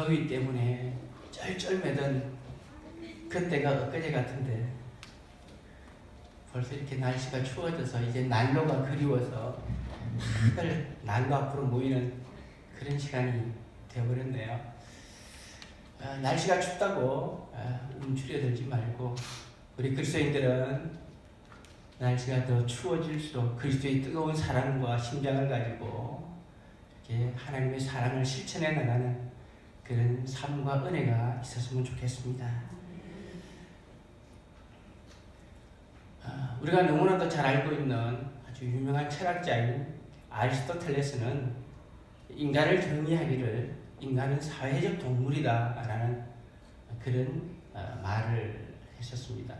더위 때문에 쩔쩔매던 그때가 엊그제 같은데 벌써 이렇게 날씨가 추워져서 이제 난로가 그리워서 다들 난로 앞으로 모이는 그런 시간이 되어버렸네요. 날씨가 춥다고 움츠려들지 말고 우리 그리스도인들은 날씨가 더 추워질수록 그리스도의 뜨거운 사랑과 심장을 가지고 이렇게 하나님의 사랑을 실천해 나가는 그런 삶과 은혜가 있었으면 좋겠습니다. 우리가 너무나도 잘 알고 있는 아주 유명한 철학자인 아리스토텔레스는 인간을 정의하기를 인간은 사회적 동물이다 라는 그런 말을 했었습니다.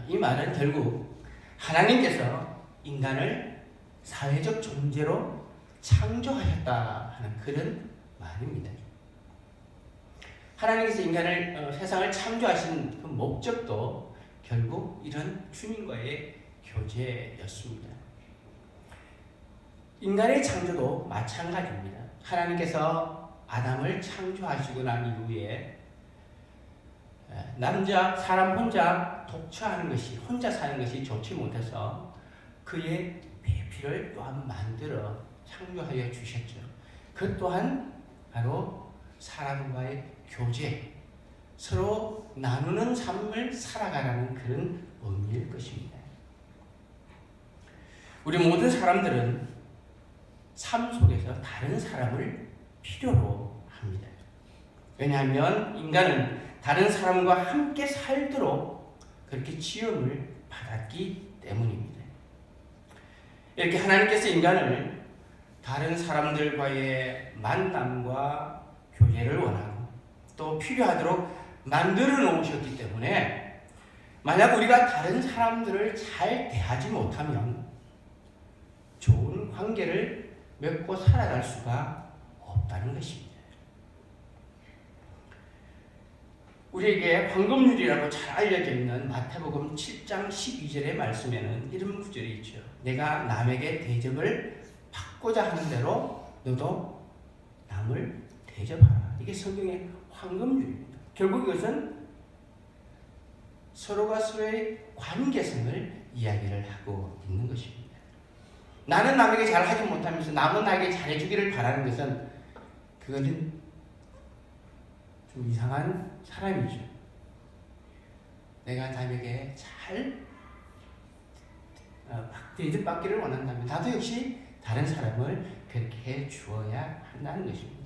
이 말은 결국 하나님께서 인간을 사회적 존재로 창조하셨다 하는 그런 말입니다. 하나님께서 인간을 세상을 창조하신 그 목적도 결국 이런 주님과의 교제였습니다. 인간의 창조도 마찬가지입니다. 하나님께서 아담을 창조하시고 난 이후에 사람 혼자 독처하는 것이, 혼자 사는 것이 좋지 못해서 그의 배필을 또한 만들어 창조하여 주셨죠. 그 또한 바로 사람과의 교제, 서로 나누는 삶을 살아가라는 그런 의미일 것입니다. 우리 모든 사람들은 삶 속에서 다른 사람을 필요로 합니다. 왜냐하면 인간은 다른 사람과 함께 살도록 그렇게 지음을 받았기 때문입니다. 이렇게 하나님께서 인간을 다른 사람들과의 만남과 교제를 원하고 또 필요하도록 만들어 놓으셨기 때문에 만약 우리가 다른 사람들을 잘 대하지 못하면 좋은 관계를 맺고 살아갈 수가 없다는 것입니다. 우리에게 황금률이라고 잘 알려져 있는 마태복음 7장 12절의 말씀에는 이런 구절이 있죠. 내가 남에게 대접을 받고자 하는 대로 너도 남을 대접하라. 이게 성경의 황금률입니다. 결국 이것은 서로가 서로의 관계성을 이야기를 하고 있는 것입니다. 나는 남에게 잘하지 못하면서 남은 나에게 잘해주기를 바라는 것은 그것은 좀 이상한 사람이죠. 내가 남에게 잘 대접받기를 원한다면 나도 역시 다른 사람을 그렇게 해 주어야 한다는 것입니다.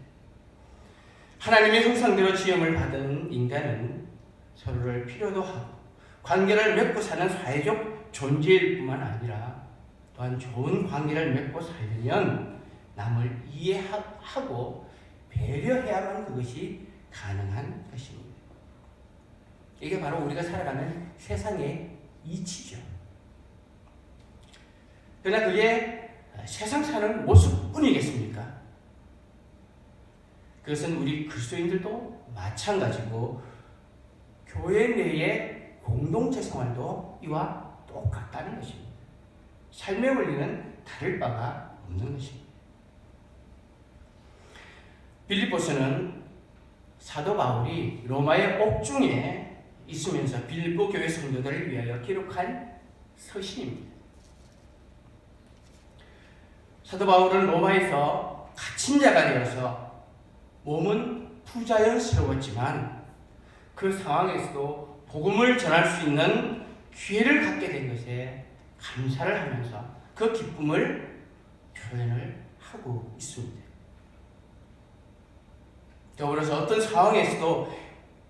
하나님의 형상대로 지음을 받은 인간은 서로를 필요도 하고 관계를 맺고 사는 사회적 존재일 뿐만 아니라 또한 좋은 관계를 맺고 살려면 남을 이해하고 배려해야만 그것이 가능한 것입니다. 이게 바로 우리가 살아가는 세상의 이치죠. 그러나 그게 세상 사는 모습뿐이겠습니까? 그것은 우리 그리스도인들도 마찬가지고 교회 내의 공동체 생활도 이와 똑같다는 것입니다. 삶의 원리는 다를 바가 없는 것입니다. 빌립보서는 사도 바울이 로마의 옥중에 있으면서 빌립보 교회 성도들을 위하여 기록한 서신입니다. 사도 바울은 로마에서 갇힌 자가 되어서 몸은 부자연스러웠지만 그 상황에서도 복음을 전할 수 있는 기회를 갖게 된 것에 감사를 하면서 그 기쁨을 표현을 하고 있습니다. 더불어서 어떤 상황에서도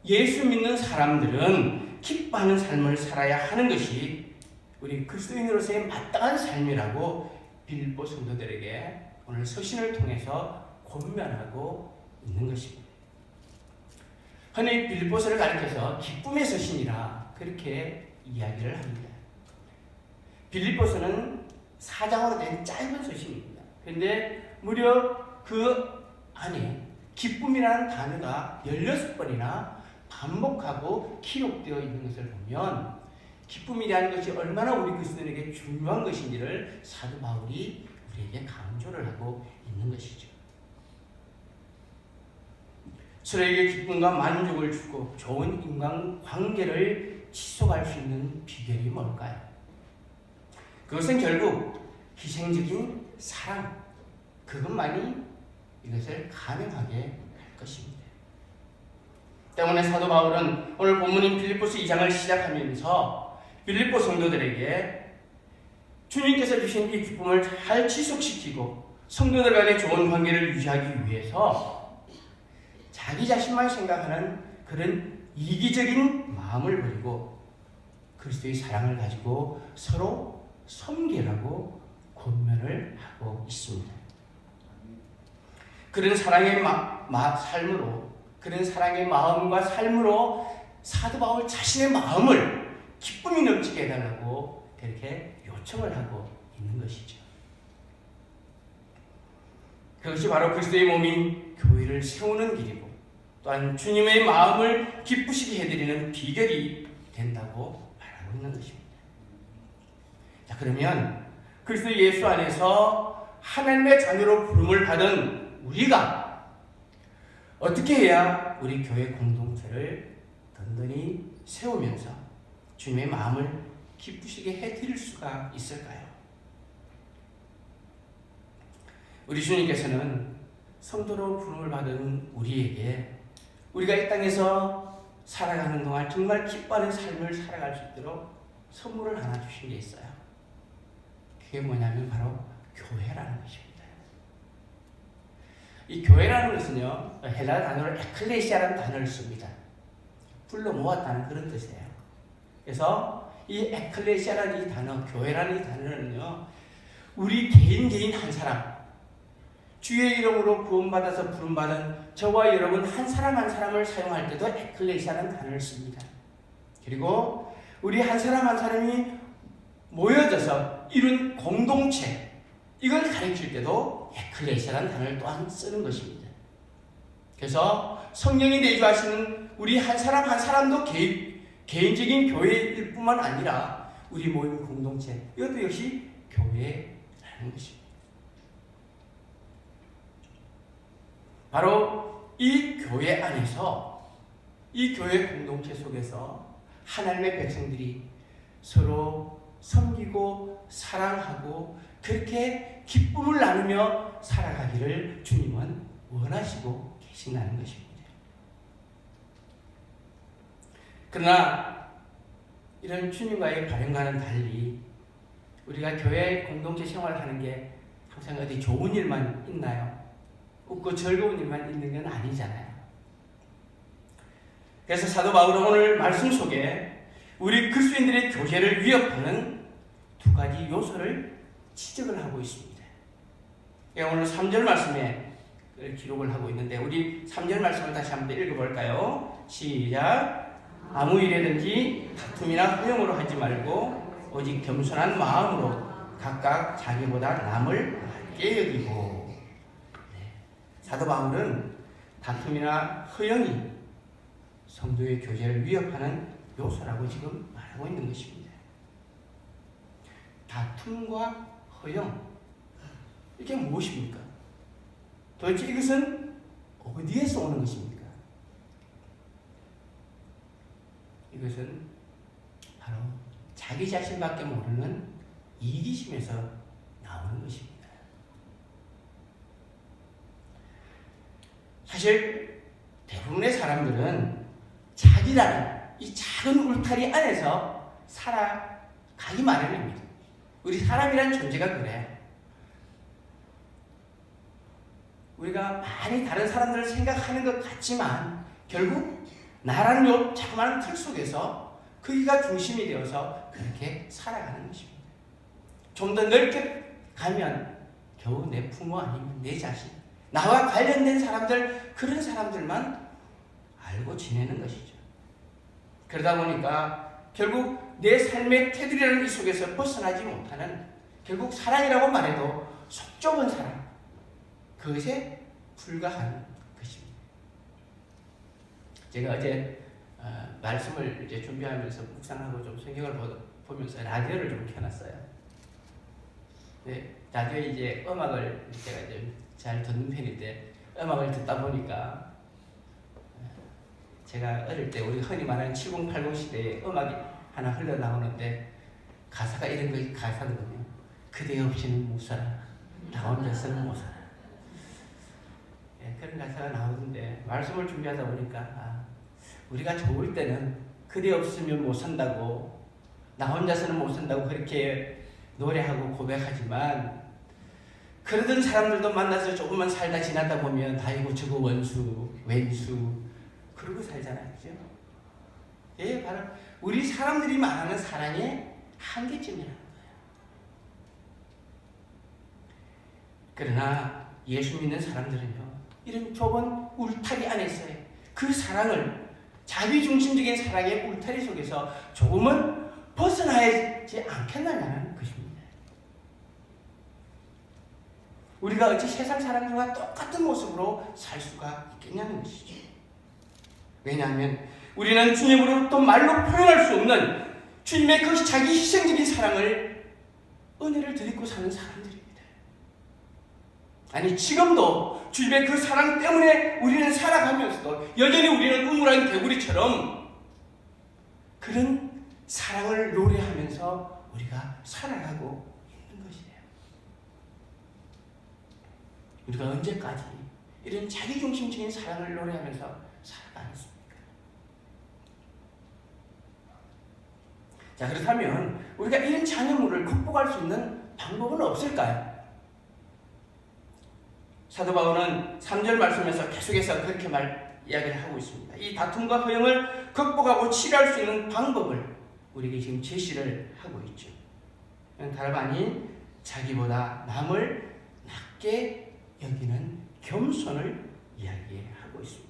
예수 믿는 사람들은 기뻐하는 삶을 살아야 하는 것이 우리 그리스도인으로서의 마땅한 삶이라고 빌립보 성도들에게 오늘 서신을 통해서 권면하고 있는 것입니다. 흔히 빌립보서를 가리켜서 기쁨의 서신이라 그렇게 이야기를 합니다. 빌립보서는 4장으로 된 짧은 서신입니다. 그런데 무려 그 안에 기쁨이라는 단어가 16번이나 반복하고 기록되어 있는 것을 보면 기쁨이라는 것이 얼마나 우리 그리스도인에게 중요한 것인지를 사도 바울이 우리에게 강조를 하고 있는 것이죠. 서로에게 기쁨과 만족을 주고 좋은 인간관계를 지속할 수 있는 비결이 뭘까요? 그것은 결국 희생적인 사랑, 그것만이 이것을 가능하게 할 것입니다. 때문에 사도 바울은 오늘 본문인 빌립보서 2장을 시작하면서 빌립보 성도들에게 주님께서 주신 이 기쁨을 잘 지속시키고 성도들 간의 좋은 관계를 유지하기 위해서 자기 자신만 생각하는 그런 이기적인 마음을 버리고 그리스도의 사랑을 가지고 서로 섬기라고 권면을 하고 있습니다. 그런 사랑의 삶으로, 그런 사랑의 마음과 삶으로 사도 바울 자신의 마음을 기쁨이 넘치게 해달라고 그렇게 요청을 하고 있는 것이죠. 그것이 바로 그리스도의 몸인 교회를 세우는 길이고 또한 주님의 마음을 기쁘시게 해드리는 비결이 된다고 말하고 있는 것입니다. 자, 그러면 그리스도 예수 안에서 하나님의 자녀로 부름을 받은 우리가 어떻게 해야 우리 교회 공동체를 든든히 세우면서 주님의 마음을 기쁘시게 해드릴 수가 있을까요? 우리 주님께서는 성도로 부름을 받은 우리에게 우리가 이 땅에서 살아가는 동안 정말 기뻐하는 삶을 살아갈 수 있도록 선물을 하나 주신 게 있어요. 그게 뭐냐면 바로 교회라는 것입니다. 이 교회라는 것은요, 헬라 단어로 에클레시아라는 단어를 씁니다. 불러 모았다는 그런 뜻이에요. 그래서 이 에클레시아라는 이 단어, 교회라는 이 단어는요, 우리 개인 한 사람, 주의 이름으로 구원받아서 부름받은 저와 여러분 한 사람 한 사람을 사용할 때도 에클레시아라는 단어를 씁니다. 그리고 우리 한 사람 한 사람이 모여져서 이룬 공동체, 이걸 가르칠 때도 에클레시아라는 단어를 또한 쓰는 것입니다. 그래서 성령이 내주하시는 우리 한 사람 한 사람도 개인적인 교회일 뿐만 아니라 우리 모임 공동체, 이것도 역시 교회라는 것입니다. 바로 이 교회 안에서, 이 교회 공동체 속에서 하나님의 백성들이 서로 섬기고 사랑하고 그렇게 기쁨을 나누며 살아가기를 주님은 원하시고 계신다는 것입니다. 그러나 이런 주님과의 발현과는 달리 우리가 교회 공동체 생활을 하는 게 항상 어디 좋은 일만 있나요? 웃고 즐거운 일만 있는 건 아니잖아요. 그래서 사도 바울은 오늘 말씀 속에 우리 그리스도인들의 교제를 위협하는 두 가지 요소를 지적을 하고 있습니다. 오늘 3절 말씀에 기록을 하고 있는데 우리 3절 말씀을 다시 한번 읽어볼까요? 시작! 아무 일에든지 다툼이나 허용으로 하지 말고 오직 겸손한 마음으로 각각 자기보다 남을 낮게 여기고. 사도 바울은 다툼이나 허용이 성도의 교제를 위협하는 요소라고 지금 말하고 있는 것입니다. 다툼과 허용, 이게 무엇입니까? 도대체 이것은 어디에서 오는 것입니까? 이것은 바로 자기 자신밖에 모르는 이기심에서 나오는 것입니다. 사실 대부분의 사람들은 자기라는 이 작은 울타리 안에서 살아가기 마련입니다. 우리 사람이란 존재가 그래요. 우리가 많이 다른 사람들을 생각하는 것 같지만 결국 나라는 요 자그마한 틀 속에서 거기가 중심이 되어서 그렇게 살아가는 것입니다. 좀 더 넓게 가면 겨우 내 부모 아니면 내 자신, 나와 관련된 사람들, 그런 사람들만 알고 지내는 것이죠. 그러다 보니까 결국 내 삶의 테두리라는 이 속에서 벗어나지 못하는, 결국 사랑이라고 말해도 속 좁은 사랑, 그것에 불과한 것입니다. 제가 어제 말씀을 이제 준비하면서 묵상하고 좀 성경을 보면서 라디오를 좀 켜놨어요. 네, 라디오에 이제 음악을 제가 이제 잘 듣는 편인데 음악을 듣다 보니까 제가 어릴 때 우리 흔히 말하는 7080 시대에 음악이 하나 흘러나오는데 가사가 이런 거 가사거든요. 그대 없이는 못 살아. 나 혼자서는 못 살아. 예, 그런 가사가 나오는데 말씀을 준비하다 보니까 우리가 좋을 때는 그대 없으면 못 산다고, 나 혼자서는 못 산다고 그렇게 노래하고 고백하지만, 그러던 사람들도 만나서 조금만 살다 지나다 보면 아이고 저거 원수 왼수 그러고 살잖아요. 그죠? 예, 바로 우리 사람들이 말하는 사랑의 한계점이라는 거예요. 그러나 예수 믿는 사람들은요, 이런 좁은 울타리 안에서의 그 사랑을, 자기중심적인 사랑의 울타리 속에서 조금은 벗어나야지 않겠느냐는 것입니다. 우리가 어찌 세상 사람들과 똑같은 모습으로 살 수가 있겠냐는 것이죠. 왜냐하면 우리는 주님으로부터 말로 표현할 수 없는 주님의 그 자기 희생적인 사랑을, 은혜를 드리고 사는 사람들입니다. 아니, 지금도 주님의 그 사랑 때문에 우리는 살아가면서도 여전히 우리는 우물한 개구리처럼 그런 사랑을 노래하면서 우리가 살아가고 있는 것이에요. 우리가 언제까지 이런 자기중심적인 사랑을 노래하면서 살아가겠습니까? 자, 그렇다면 우리가 이런 장애물을 극복할 수 있는 방법은 없을까요? 사도 바울은 3절 말씀에서 계속해서 그렇게 이야기를 하고 있습니다. 이 다툼과 허영을 극복하고 치료할 수 있는 방법을 우리에게 지금 제시를 하고 있죠. 다름 아닌 자기보다 남을 낮게 여기는 겸손을 이야기하고 있습니다.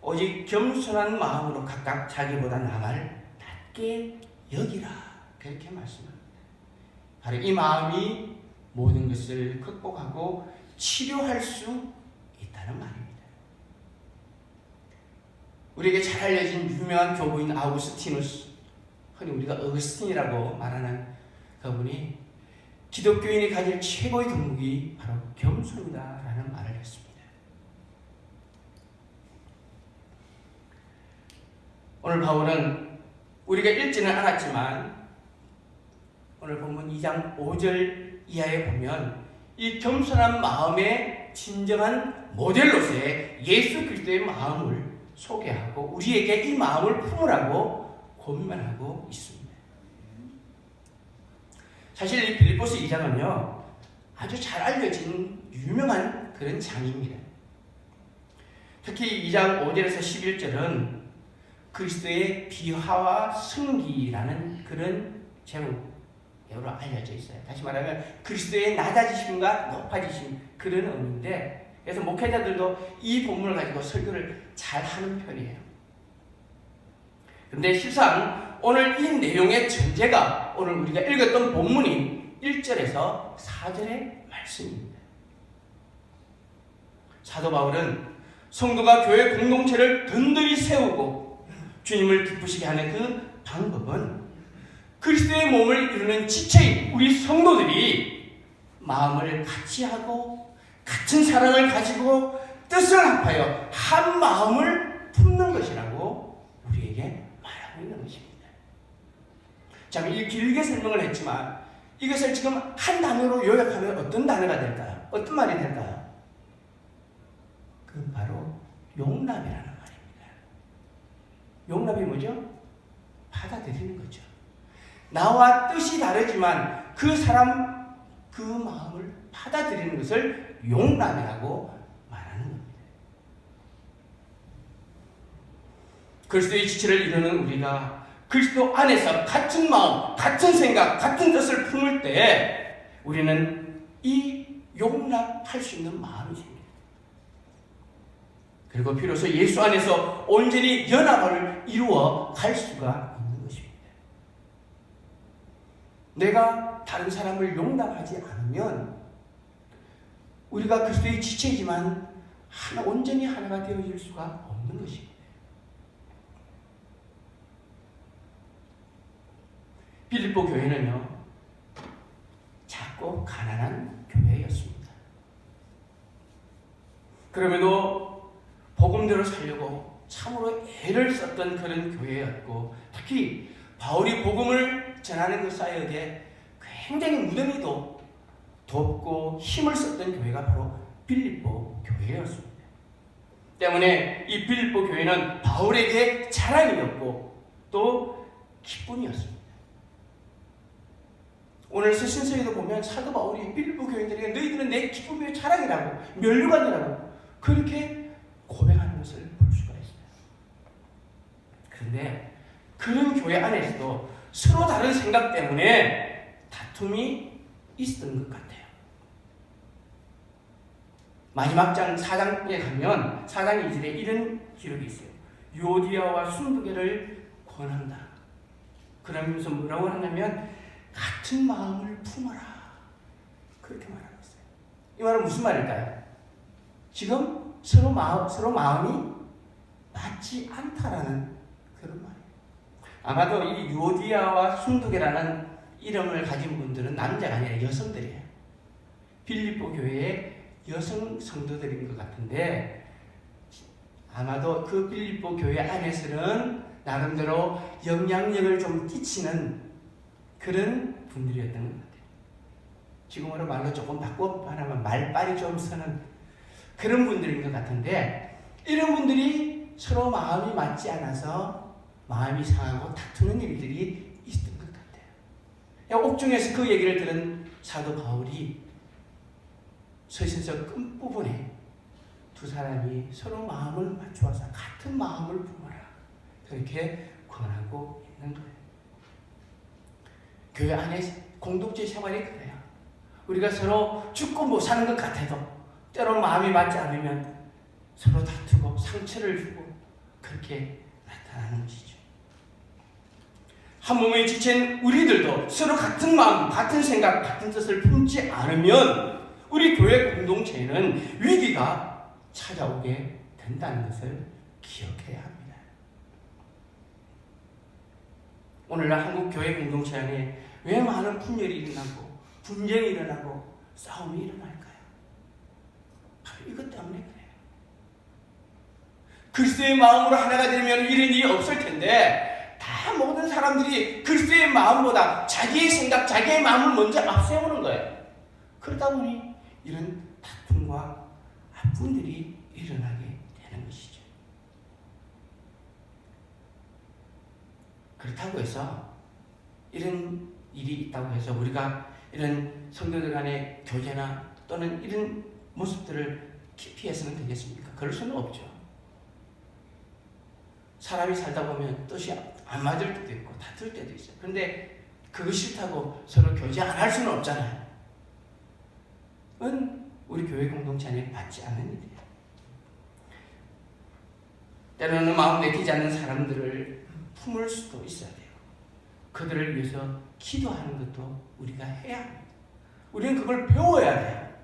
오직 겸손한 마음으로 각각 자기보다 남을 낮게 여기라, 그렇게 말씀합니다. 바로 이 마음이 모든 것을 극복하고 치료할 수 있다는 말입니다. 우리에게 잘 알려진 유명한 교부인 아우구스티누스, 흔히 우리가 어거스틴이라고 말하는 그분이 기독교인이 가질 최고의 덕목이 바로 겸손이다라는 말을 했습니다. 오늘 바울은 우리가 읽지는 않았지만 오늘 본문 2장 5절 이하에 보면 이 겸손한 마음의 진정한 모델로서의 예수 그리스도의 마음을 소개하고 우리에게 이 마음을 품으라고 권면하고 있습니다. 사실 이 빌립보서 2장은요, 아주 잘 알려진 유명한 그런 장입니다. 특히 2장 5절에서 11절은 그리스도의 비화와 승기라는 그런 제목으로 알려져 있어요. 다시 말하면 그리스도의 낮아지심과 높아지심, 그런 의미인데, 그래서 목회자들도 이 본문을 가지고 설교를 잘 하는 편이에요. 그런데 실상 오늘 이 내용의 전제가 오늘 우리가 읽었던 본문인 1절에서 4절의 말씀입니다. 사도 바울은 성도가 교회 공동체를 든든히 세우고 주님을 기쁘시게 하는 그 방법은 그리스도의 몸을 이루는 지체인 우리 성도들이 마음을 같이 하고 같은 사랑을 가지고 뜻을 합하여 한 마음을 품는 것이라고 우리에게 말하고 있는 것입니다. 자, 길게 설명을 했지만 이것을 지금 한 단어로 요약하면 어떤 단어가 될까요? 어떤 말이 될까요? 그 바로 용납이라는 말입니다. 용납이 뭐죠? 받아들이는 거죠. 나와 뜻이 다르지만 그 사람 그 마음을 받아들이는 것을 용납이라고 말하는 겁니다. 그리스도의 지체를 이루는 우리가 그리스도 안에서 같은 마음, 같은 생각, 같은 뜻을 품을 때 우리는 이 용납할 수 있는 마음이 생깁니다. 그리고 비로소 예수 안에서 온전히 연합을 이루어 갈 수가 있는 것입니다. 내가 다른 사람을 용납하지 않으면 우리가 그리스도의 지체이지만 온전히 하나가 되어질 수가 없는 것입니다. 빌립보 교회는요, 작고 가난한 교회였습니다. 그럼에도 복음대로 살려고 참으로 애를 썼던 그런 교회였고, 특히 바울이 복음을 전하는 그 사역에 굉장히 무덤에도 돕고 힘을 썼던 교회가 바로 빌립보 교회였습니다. 때문에 이 빌립보 교회는 바울에게 자랑이었고 또 기쁨이었습니다. 오늘 서신서에도 보면 사도 바울이 빌립보 교인들에게 너희들은 내 기쁨의 자랑이라고, 면류관이라고 그렇게 고백하는 것을 볼 수가 있어요. 그런데 그런 교회 안에서도 서로 다른 생각 때문에 다툼이 있었던 것 같아요. 마지막 장 4장에 가면 4장 2절에 이런 기록이 있어요. 유오디아와 순두개를 권한다. 그러면서 뭐라고 하냐면 같은 마음을 품어라. 그렇게 말하고 있어요. 이 말은 무슨 말일까요? 지금 서로 마음이 맞지 않다라는 그런 말이에요. 아마도 이 유오디아와 순두개라는 이름을 가진 분들은 남자가 아니라 여성들이에요. 빌립보 교회의 여성 성도들인 것 같은데, 아마도 그 빌립보 교회 안에서는 나름대로 영향력을 좀 끼치는 그런 분들이었던 것 같아요. 지금으로 말로 조금 바꿔 말하면 말빨이 좀 서는 그런 분들인 것 같은데, 이런 분들이 서로 마음이 맞지 않아서 마음이 상하고 다투는 일들이 있었던 것 같아요. 옥중에서 그 얘기를 들은 사도 바울이 서신서 끝부분에 두 사람이 서로 마음을 맞추어서 같은 마음을 품어라. 그렇게 권하고 있는 거예요. 교회 안에 공동체 생활이 그래요. 우리가 서로 죽고 못 사는 것 같아도 때로 마음이 맞지 않으면 서로 다투고 상처를 주고 그렇게 나타나는 것이죠. 한 몸에 지친 우리들도 서로 같은 마음, 같은 생각, 같은 뜻을 품지 않으면 우리 교회 공동체에는 위기가 찾아오게 된다는 것을 기억해야 합니다. 오늘날 한국 교회 공동체 안에 왜 많은 분열이 일어나고 분쟁이 일어나고 싸움이 일어날까요? 바로 이것 때문에 그래요. 그리스도의 마음으로 하나가 되면 이런 일이 없을 텐데, 다 모든 사람들이 그리스도의 마음보다 자기의 생각, 자기의 마음을 먼저 앞세우는 거예요. 그러다 보니 이런 다툼과 아픔들이 일어나게 되는 것이죠. 그렇다고 해서 이런 일이 있다고 해서 우리가 이런 성도들 간의 교제나 또는 이런 모습들을 기피해서는 되겠습니까? 그럴 수는 없죠. 사람이 살다 보면 뜻이 안 맞을 때도 있고 다툴 때도 있어요. 그런데 그거 싫다고 서로 교제 안 할 수는 없잖아요. 은 우리 교회 공동체 안에 맞지 않는 일이에요. 때로는 마음 내키지 않는 사람들을 품을 수도 있어야 돼요. 그들을 위해서 기도하는 것도 우리가 해야 합니다. 우리는 그걸 배워야 돼요.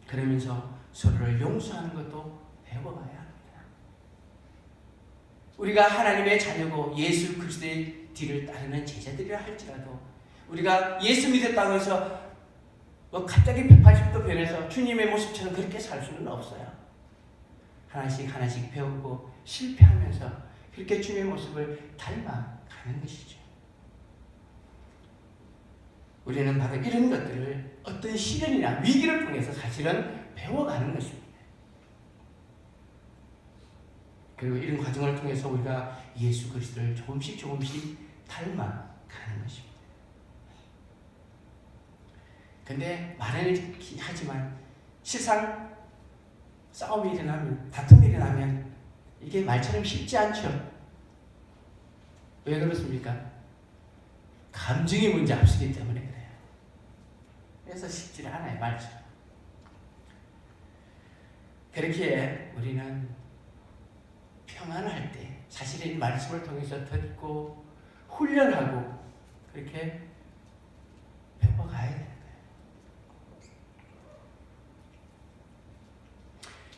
그러면서 서로를 용서하는 것도 배워가야 합니다. 우리가 하나님의 자녀고 예수 그리스도의 뒤를 따르는 제자들이라 할지라도 우리가 예수 믿었다고 해서 갑자기 180도 변해서 주님의 모습처럼 그렇게 살 수는 없어요. 하나씩 하나씩 배우고 실패하면서 그렇게 주님의 모습을 닮아가는 것이죠. 우리는 바로 이런 것들을 어떤 시련이나 위기를 통해서 사실은 배워가는 것입니다. 그리고 이런 과정을 통해서 우리가 예수 그리스도를 조금씩 닮아가는 것입니다. 근데 말은 하지만 실상 싸움이 일어나면, 다툼이 일어나면 이게 말처럼 쉽지 않죠. 왜 그렇습니까? 감정이 먼저 앞서기 때문에 그래요. 그래서 쉽지 않아요, 말처럼. 그렇게 우리는 평안할 때 사실은 이 말씀을 통해서 듣고 훈련하고 그렇게 배워가야 돼요.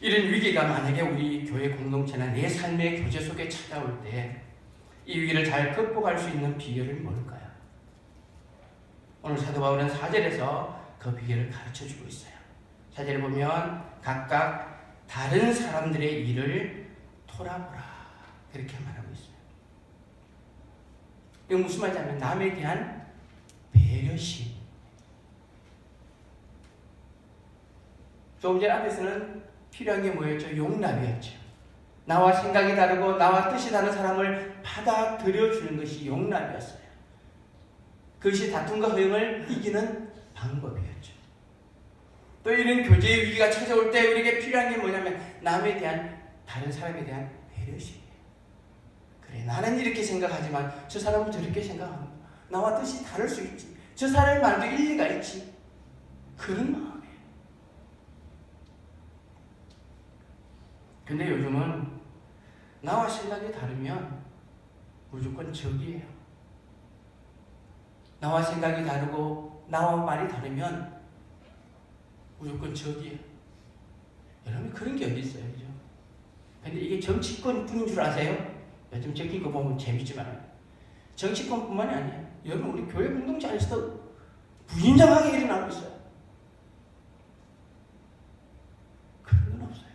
이런 위기가 만약에 우리 교회 공동체나 내 삶의 교제 속에 찾아올 때 이 위기를 잘 극복할 수 있는 비결은 뭘까요? 오늘 사도 바울은 4절에서 그 비결을 가르쳐주고 있어요. 4절에 보면 각각 다른 사람들의 일을 돌아보라. 그렇게 말하고 있어요. 이거 무슨 말이냐면 남에 대한 배려심. 조금 전 앞에서는 필요한 게 뭐였죠? 용납이었죠. 나와 생각이 다르고 나와 뜻이 다른 사람을 받아들여 주는 것이 용납이었어요. 그것이 다툼과 허용을 이기는 방법이었죠. 또 이런 교제의 위기가 찾아올 때 우리에게 필요한 게 뭐냐면 남에 대한, 다른 사람에 대한 배려심이에요. 그래, 나는 이렇게 생각하지만 저 사람은 저렇게 생각합니다. 나와 뜻이 다를 수 있지. 저 사람의 말도 일리가 있지. 그런 마음이에요. 근데 요즘은 나와 생각이 다르면 무조건 적이에요. 나와 생각이 다르고 나와 말이 다르면 무조건 적이에요. 여러분 그런 게 어디 있어요, 그죠? 근데 이게 정치권뿐인 줄 아세요? 요즘 적힌 거 보면 재밌지만 정치권뿐만이 아니에요. 여러분 우리 교회 공동체 안에서도 부인정하게 일어나고 있어요. 그런 건 없어요.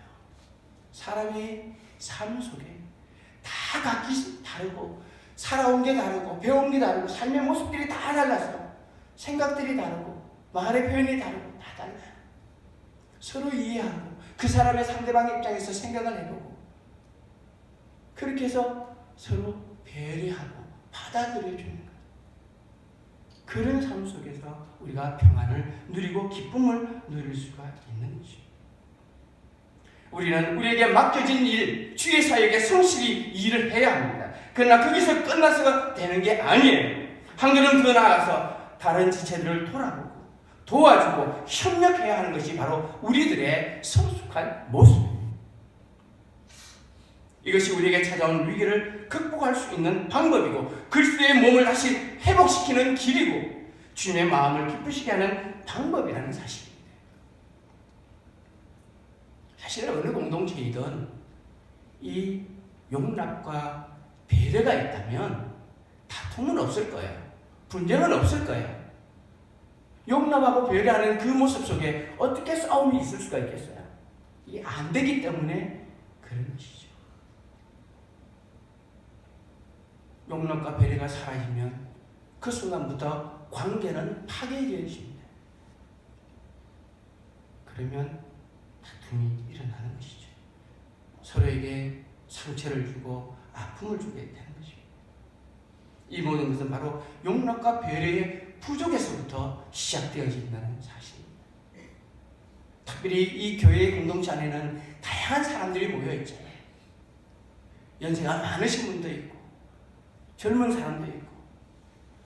사람의 삶 속에 다 각기 다르고 살아온 게 다르고 배운 게 다르고 삶의 모습들이 다 달라서 생각들이 다르고 말의 표현이 다르고 다 달라요. 서로 이해하고 그 사람의 상대방 입장에서 생각을 해보고 그렇게 해서 서로 배려하고 받아들여주는 것. 그런 삶 속에서 우리가 평안을 누리고 기쁨을 누릴 수가 있는 거죠. 우리는 우리에게 맡겨진 일, 주의 사역에 성실히 일을 해야 합니다. 그러나 거기서 끝나서 되는 게 아니에요. 한 걸음 더 나아가서 다른 지체들을 돌아보고 도와주고 협력해야 하는 것이 바로 우리들의 성숙한 모습입니다. 이것이 우리에게 찾아온 위기를 극복할 수 있는 방법이고 그리스도의 몸을 다시 회복시키는 길이고 주님의 마음을 기쁘시게 하는 방법이라는 사실입니다. 사실 어느 공동체이든 이 용납과 배려가 있다면 다툼은 없을 거예요. 분쟁은 없을 거예요. 용납하고 배려하는 그 모습 속에 어떻게 싸움이 있을 수가 있겠어요? 이게 안 되기 때문에 그런 것이죠. 용납과 배려가 사라지면 그 순간부터 관계는 파괴되어집니다. 그러면 다툼이 일어나는 것이죠. 서로에게 상처를 주고 아픔을 주게 되는 것입니다. 이 모든 것은 바로 용납과 배려의 부족에서부터 시작되어진다는 사실입니다. 특별히 이 교회의 공동체 안에는 다양한 사람들이 모여있잖아요. 연세가 많으신 분도 있고 젊은 사람도 있고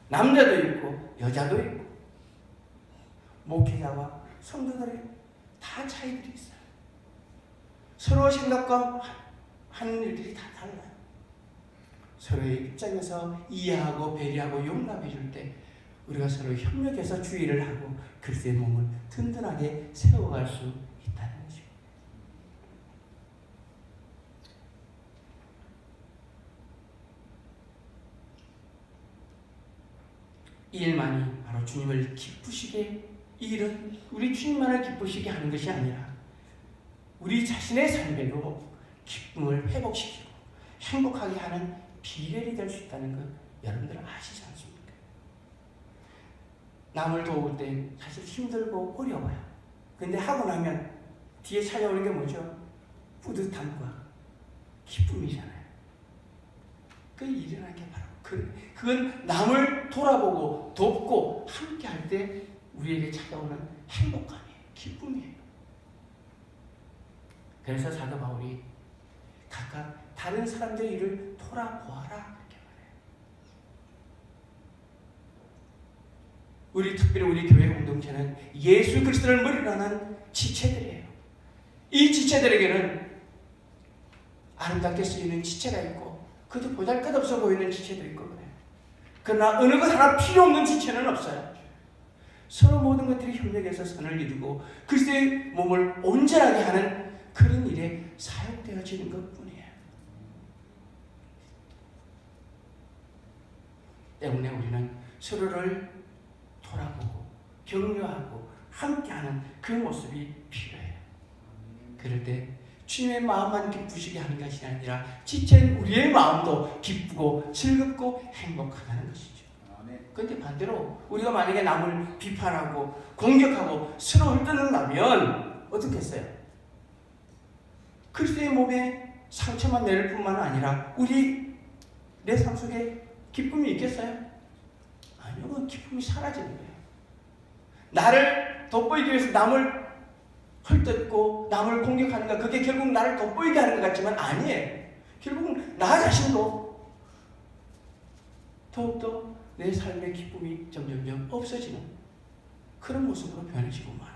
남자도 있고 여자도 있고 목회자와 성도들의 다 차이들이 있어요. 서로 생각과 하는 일들이 다 달라요. 서로의 입장에서 이해하고 배려하고 용납해 줄 때 우리가 서로 협력해서 주의를 하고 그리스도의 몸을 든든하게 세워갈 수 있다는 것입니다. 이 일만이 바로 주님을 기쁘시게, 이 일은 우리 주님만을 기쁘시게 하는 것이 아니라 우리 자신의 삶에도 기쁨을 회복시키고 행복하게 하는 비결이 될 수 있다는 것 여러분들 아시지 않습니까? 남을 도울 때 사실 힘들고 어려워요. 근데 하고 나면 뒤에 찾아오는 게 뭐죠? 뿌듯함과 기쁨이잖아요. 그 일어나는 게 바로 그건 남을 돌아보고 돕고 함께 할 때 우리에게 찾아오는 행복감이에요. 기쁨이에요. 그래서 사도 바울이 각각 다른 사람들의 일을 돌아보아라 이렇게 말해요. 특별히 우리 교회 공동체는 예수 그리스도를 머리로 하는 지체들이에요. 이 지체들에게는 아름답게 쓰이는 지체가 있고 그도 보잘것없어 보이는 지체도 있고 그래요. 그러나 어느 것 하나 필요 없는 지체는 없어요. 서로 모든 것들이 협력해서 선을 이루고 그리스도의 몸을 온전하게 하는 그런 일에 사용되어지는 것뿐이에요. 때문에 우리는 서로를 돌아보고 격려하고 함께하는 그 모습이 필요해요. 그럴 때 주님의 마음만 기쁘시게 하는 것이 아니라 지체인 우리의 마음도 기쁘고 즐겁고 행복하다는 것이죠. 그런데 반대로 우리가 만약에 남을 비판하고 공격하고 서로 흩어낸다면 어떻게 했어요? 그리스도의 몸에 상처만 내릴 뿐만 아니라 내 삶 속에 기쁨이 있겠어요? 아니요. 그 기쁨이 사라지는 거예요. 나를 돋보이기 위해서 남을 헐뜯고 남을 공격하는 것, 그게 결국 나를 돋보이게 하는 것 같지만 아니에요. 결국은 나 자신도 더욱더 내 삶의 기쁨이 점점점 없어지는 그런 모습으로 변해지고 말아요.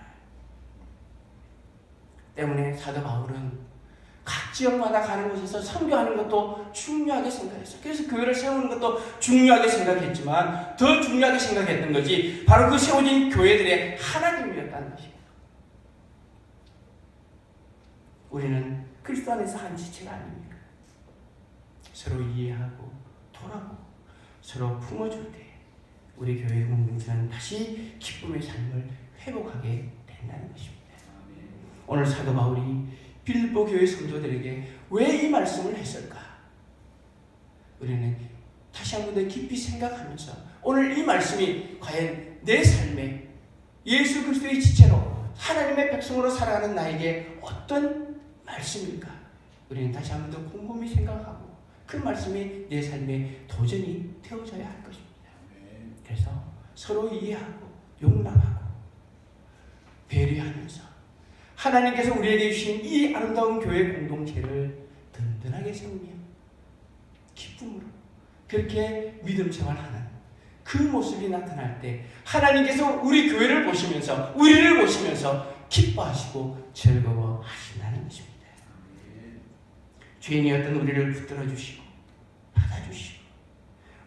때문에 사도 바울은 각 지역마다 가는 곳에서 선교하는 것도 중요하게 생각했어요. 그래서 교회를 세우는 것도 중요하게 생각했지만 더 중요하게 생각했던 것이 바로 그 세워진 교회들의 하나님이었다는 것이에요. 우리는 그리스도 안에서 한 지체가 아닙니까? 서로 이해하고 돌아보고 서로 품어줄 때 우리 교회 공동체는 다시 기쁨의 삶을 회복하게 된다는 것입니다. 오늘 사도 바울이 빌립보 교회 성도들에게 왜 이 말씀을 했을까? 우리는 다시 한 번 더 깊이 생각하면서 오늘 이 말씀이 과연 내 삶에 예수 그리스도의 지체로 하나님의 백성으로 살아가는 나에게 어떤 말씀일까? 우리는 다시 한 번 더 곰곰이 생각하고 그 말씀이 내 삶에 도전이 되어져야 할 것입니다. 그래서 서로 이해하고 용납하고 배려하면서 하나님께서 우리에게 주신 이 아름다운 교회 공동체를 든든하게 세우며 기쁨으로 그렇게 믿음 생활하는 그 모습이 나타날 때 하나님께서 우리 교회를 보시면서 우리를 보시면서 기뻐하시고 즐거워하신다는 것입니다. 죄인이었던 우리를 붙들어 주시고 받아주시고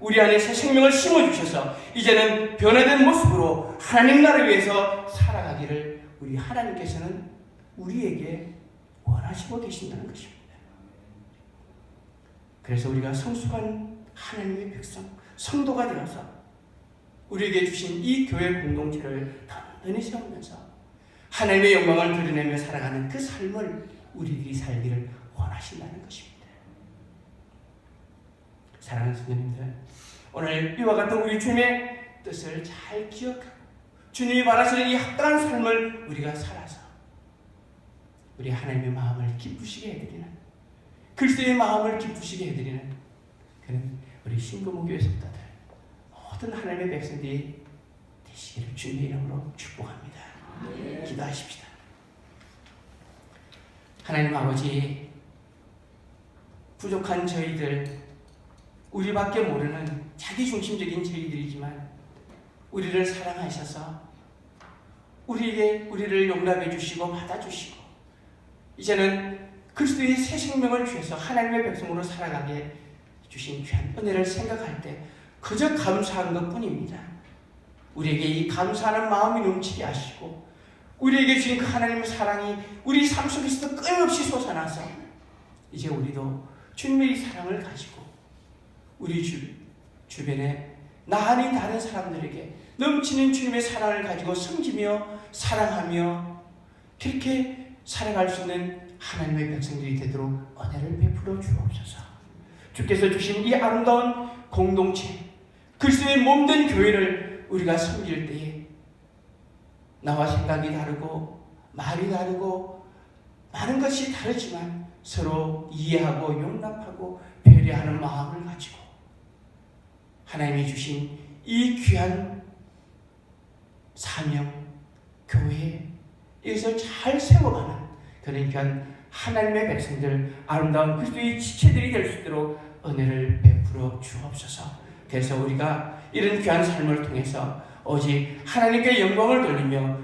우리 안에 새 생명을 심어주셔서 이제는 변화된 모습으로 하나님 나라를 위해서 살아가기를 우리 하나님께서는 우리에게 원하시고 계신다는 것입니다. 그래서 우리가 성숙한 하나님의 백성, 성도가 되어서 우리에게 주신 이 교회 공동체를 단단히 세우면서 하나님의 영광을 드러내며 살아가는 그 삶을 우리들이 살기를 원하신다는 것입니다. 사랑하는 성도님들, 오늘 이와 같은 우리 주님의 뜻을 잘 기억하고 주님이 바라시는 이 합당한 삶을 우리가 살아서 우리 하나님의 마음을 기쁘시게 해드리는 그리스도의 마음을 기쁘시게 해드리는 그런 우리 신금호교회 성도들 모든 하나님의 백성들이 되시기를 주님의 이름으로 축복합니다. 기도하십시다. 하나님 아버지, 부족한 저희들, 우리밖에 모르는 자기중심적인 저희들이지만 우리를 사랑하셔서 우리를 용납해 주시고 받아주시고 이제는 그리스도의 새 생명을 주셔서 하나님의 백성으로 살아가게 주신 귀한 은혜를 생각할 때 그저 감사한 것뿐입니다. 우리에게 이 감사하는 마음이 넘치게 하시고 우리에게 주신 그 하나님의 사랑이 우리 삶 속에서도 끊임없이 솟아나서 이제 우리도 주님의 이 사랑을 가지고 우리 주변에 나 아닌 다른 사람들에게 넘치는 주님의 사랑을 가지고 섬기며 사랑하며 그렇게 살아갈 수 있는 하나님의 백성들이 되도록 은혜를 베풀어 주옵소서. 주께서 주신 이 아름다운 공동체, 그리스도의 몸된 교회를 우리가 섬길 때에 나와 생각이 다르고 말이 다르고 많은 것이 다르지만 서로 이해하고 용납하고 배려하는 마음을 가지고 하나님이 주신 이 귀한 사명, 교회 이것을 잘 세워가는 그런 귀한 하나님의 백성들, 아름다운 그리스도의 지체들이 될 수 있도록 은혜를 베풀어 주옵소서. 그래서 우리가 이런 귀한 삶을 통해서 오직 하나님께 영광을 돌리며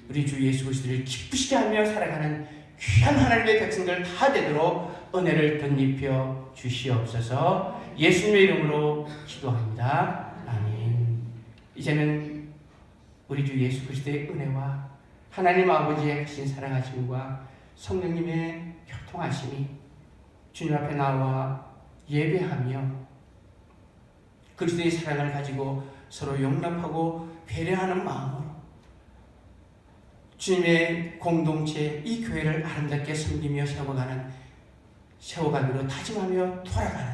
우리 주 예수 그리스도를 기쁘시게 하며 살아가는 귀한 하나님의 백성들 다 되도록 은혜를 덧입혀 주시옵소서. 예수님의 이름으로 기도합니다. 아멘. 이제는 우리 주 예수 그리스도의 은혜와 하나님 아버지의 크신 사랑하심과 성령님의 교통하심이 주님 앞에 나와 예배하며 그리스도의 사랑을 가지고 서로 용납하고 배려하는 마음으로 주님의 공동체, 이 교회를 아름답게 섬기며 세워가기로 다짐하며 돌아가는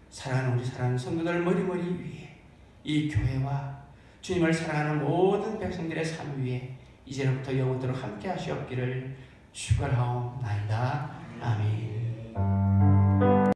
사랑하는 우리 사랑하는 성도들 머리머리 위에 이 교회와 주님을 사랑하는 모든 백성들의 삶 위에 이제로부터 영원토록 함께 하시옵기를 축원하옵나이다. 아멘.